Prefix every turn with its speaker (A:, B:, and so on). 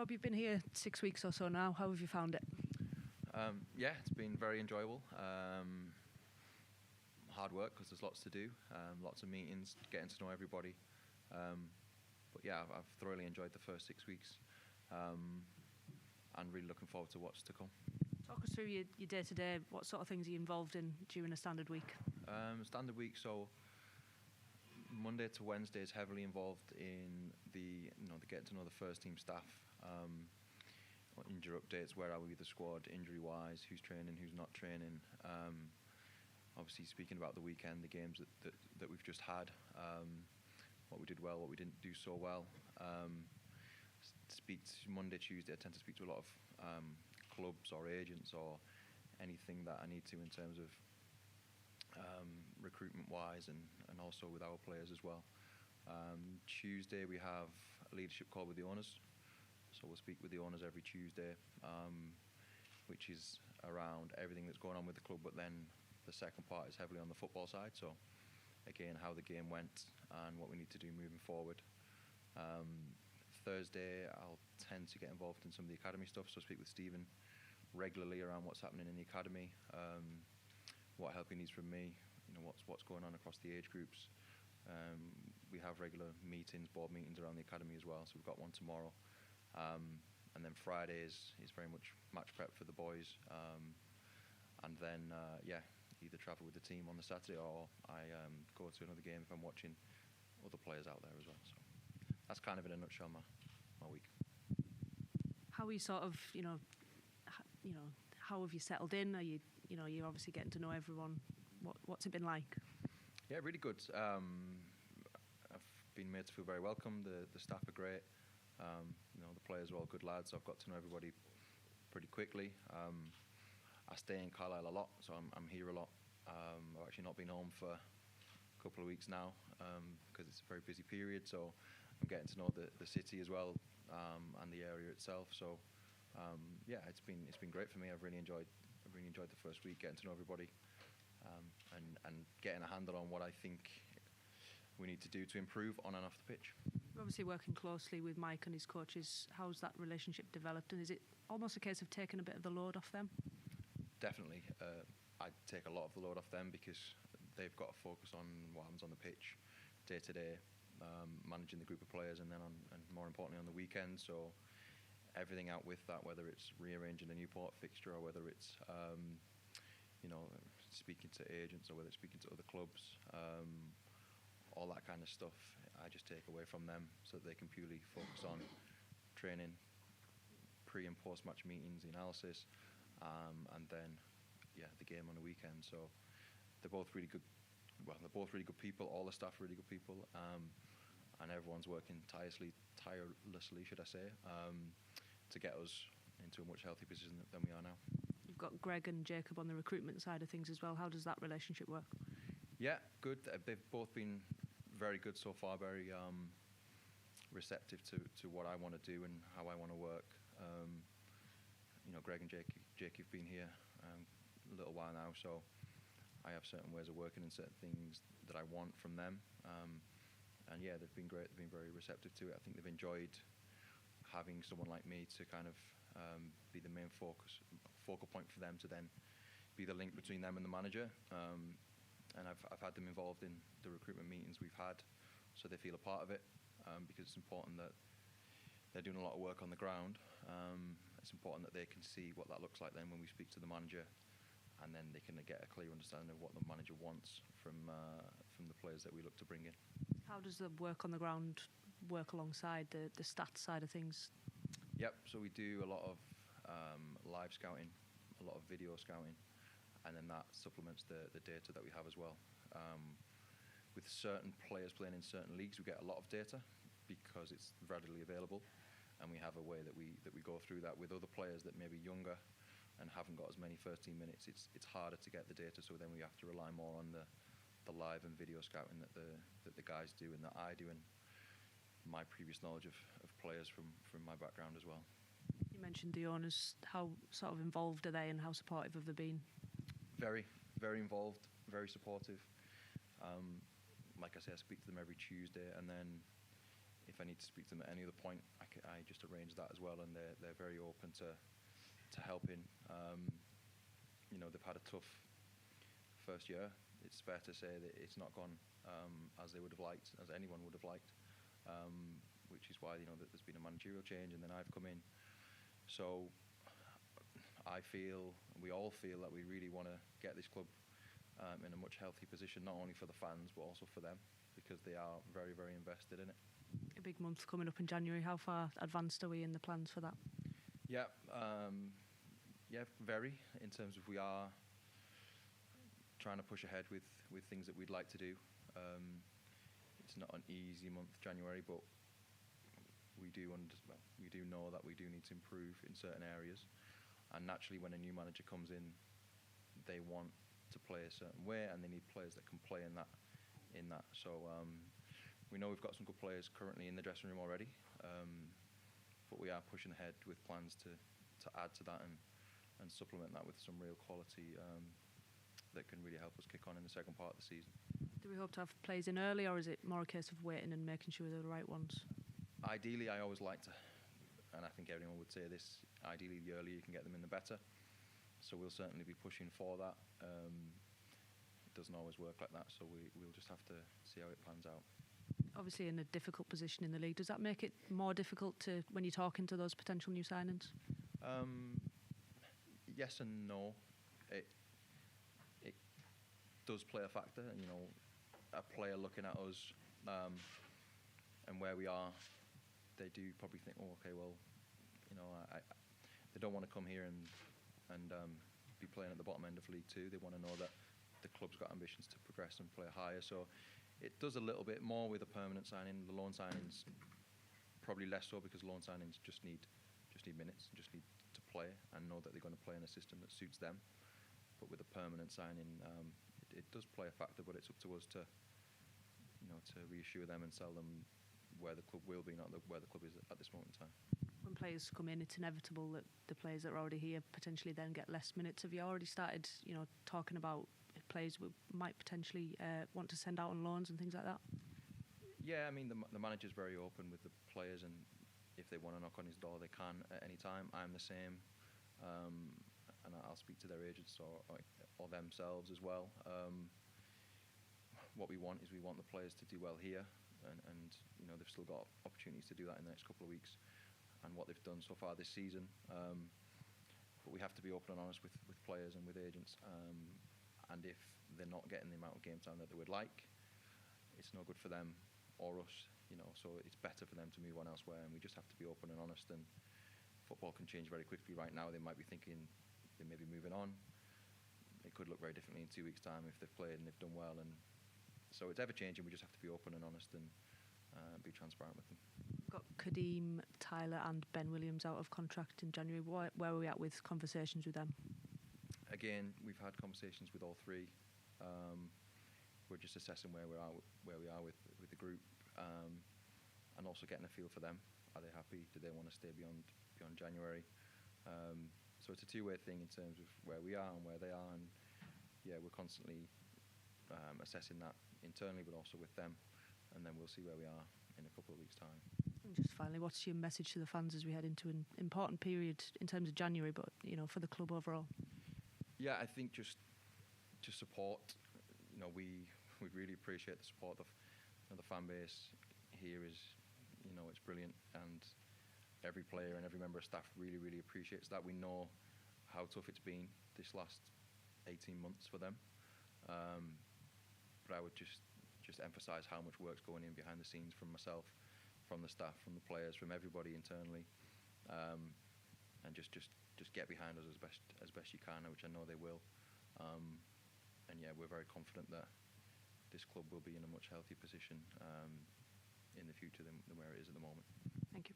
A: Rob, you've been here 6 weeks or so now. How have you found it?
B: Yeah, it's been very enjoyable. Hard work because there's lots to do, lots of meetings, getting to know everybody. But yeah, I've thoroughly enjoyed the first 6 weeks and really looking forward to what's to come.
A: Talk us through your day-to-day. What sort of things are you involved in during a standard week?
B: Standard week, so Monday to Wednesday is heavily involved in the getting to know the first team staff, injury updates, where are we with the squad, injury-wise, who's training, who's not training. Obviously, speaking about the weekend, the games that we've just had, what we did well, what we didn't do so well. Monday, Tuesday, I tend to speak to a lot of clubs or agents or anything that I need to in terms of recruitment-wise and also with our players as well. Tuesday, we have a leadership call with the owners. So we'll speak with the owners every Tuesday, which is around everything that's going on with the club, but then the second part is heavily on the football side. So again, how the game went and what we need to do moving forward. Thursday, I'll tend to get involved in some of the academy stuff, so speak with Stephen regularly around what's happening in the academy, what help he needs from me, what's going on across the age groups. We have regular meetings, board meetings around the academy as well, so we've got one tomorrow. And then Friday is very much match prep for the boys, and then either travel with the team on the Saturday or I go to another game if I'm watching other players out there as well. So that's kind of in a nutshell my week.
A: How are you sort of, how have you settled in? Are you're obviously getting to know everyone. What's it been like?
B: Yeah, really good. I've been made to feel very welcome. The staff are great. The players are all good lads. I've got to know everybody pretty quickly. I stay in Carlisle a lot, so I'm here a lot. I've actually not been home for a couple of weeks now because it's a very busy period. So I'm getting to know the city as well and the area itself. So it's been great for me. I've really enjoyed the first week, getting to know everybody and getting a handle on what I think we need to do to improve on and off the pitch.
A: You're obviously working closely with Mike and his coaches. How's that relationship developed, and is it almost a case of taking a bit of the load off them?
B: Definitely. I take a lot of the load off them because they've got to focus on what happens on the pitch day to day, managing the group of players, and then and more importantly on the weekend. So everything out with that, whether it's rearranging a Newport fixture or whether it's speaking to agents or whether it's speaking to other clubs, all that kind of stuff, I just take away from them so that they can purely focus on training, pre and post match meetings, the analysis, and then the game on the weekend. So they're both really good. Well, they're both really good people. All the staff are really good people, and everyone's working tirelessly, should I say, to get us into a much healthier position than we are now.
A: You've got Greg and Jacob on the recruitment side of things as well. How does that relationship work?
B: Yeah, good. They've both been very good so far, very receptive to what I want to do and how I want to work. Greg and Jake have been here a little while now, so I have certain ways of working and certain things that I want from them. And yeah, they've been great. They've been very receptive to it. I think they've enjoyed having someone like me to kind of be the main focal point for them to then be the link between them and the manager. And I've had them involved in the recruitment meetings we've had, so they feel a part of it, because it's important that they're doing a lot of work on the ground. It's important that they can see what that looks like then when we speak to the manager, and then they can get a clear understanding of what the manager wants from the players that we look to bring in.
A: How does the work on the ground work alongside the stats side of things?
B: Yep, so we do a lot of live scouting, a lot of video scouting, and then that supplements the data that we have as well. With certain players playing in certain leagues, we get a lot of data because it's readily available, and we have a way that we go through that. With other players that may be younger and haven't got as many first team minutes, it's harder to get the data, so then we have to rely more on the live and video scouting that the guys do and that I do, and my previous knowledge of players from my background as well.
A: You mentioned the owners. How sort of involved are they and how supportive have they been?
B: Very, very involved, very supportive. Like I say, I speak to them every Tuesday, and then if I need to speak to them at any other point, I just arrange that as well, and they're very open to helping. They've had a tough first year. It's fair to say that it's not gone as they would have liked, as anyone would have liked, which is why that there's been a managerial change, and then I've come in. So I feel, we all feel, that we really want to get this club in a much healthier position, not only for the fans but also for them, because they are very, very invested in it.
A: A big month coming up in January. How far advanced are we in the plans for that?
B: Yeah, very. In terms of, we are trying to push ahead with things that we'd like to do. It's not an easy month, January, but we do know that we do need to improve in certain areas. And naturally, when a new manager comes in, they want to play a certain way, and they need players that can play in that. So we know we've got some good players currently in the dressing room already, but we are pushing ahead with plans to add to that and supplement that with some real quality that can really help us kick on in the second part of the season.
A: Do we hope to have players in early, or is it more a case of waiting and making sure they're the right ones?
B: Ideally, I always like to, and I think everyone would say this, ideally the earlier you can get them in, the better. So we'll certainly be pushing for that. It doesn't always work like that, so we'll just have to see how it pans out.
A: Obviously in a difficult position in the league. Does that make it more difficult when you're talking to those potential new signings?
B: Yes and no. It does play a factor. A player looking at us and where we are, they do probably think, oh, okay, well, they don't want to come here and be playing at the bottom end of League Two. They want to know that the club's got ambitions to progress and play higher. So it does a little bit more with a permanent signing. The loan signings probably less so, because loan signings just need minutes, just need to play and know that they're going to play in a system that suits them. But with a permanent signing, it does play a factor. But it's up to us to reassure them and sell them where the club will be, not where the club is at this moment in time.
A: When players come in, it's inevitable that the players that are already here potentially then get less minutes. Have you already started, talking about players we might potentially want to send out on loans and things like that?
B: Yeah, I mean, the manager's very open with the players, and if they want to knock on his door, they can at any time. I'm the same, and I'll speak to their agents or themselves as well. What we want is, we want the players to do well here, and they've still got opportunities to do that in the next couple of weeks, and what they've done so far this season. But we have to be open and honest with players and with agents, and if they're not getting the amount of game time that they would like, it's no good for them or us, so it's better for them to move on elsewhere, and we just have to be open and honest. And football can change very quickly. Right now they might be thinking they may be moving on. It could look very differently in 2 weeks' time if they've played and they've done well, and so it's ever changing. We just have to be open and honest and be transparent with them.
A: We've got Kadeem, Tyler and Ben Williams out of contract in January. Where are we at with conversations with them? Again,
B: we've had conversations with all three. We're just assessing where we are with the group, and also getting a feel for them. Are they happy? Do they want to stay beyond January? So it's a two-way thing in terms of where we are and where they are, and yeah, we're constantly assessing that internally, but also with them, and then we'll see where we are in a couple of weeks' time.
A: And just finally, what's your message to the fans as we head into an important period in terms of January, but for the club overall?
B: Yeah, I think just support. We really appreciate the support of the fan base here. Is it's brilliant, and every player and every member of staff really, really appreciates that. We know how tough it's been this last 18 months for them, but I would just emphasise how much work's going in behind the scenes from myself, from the staff, from the players, from everybody internally, and just get behind us as best you can, which I know they will. And yeah, we're very confident that this club will be in a much healthier position in the future than where it is at the moment.
A: Thank you.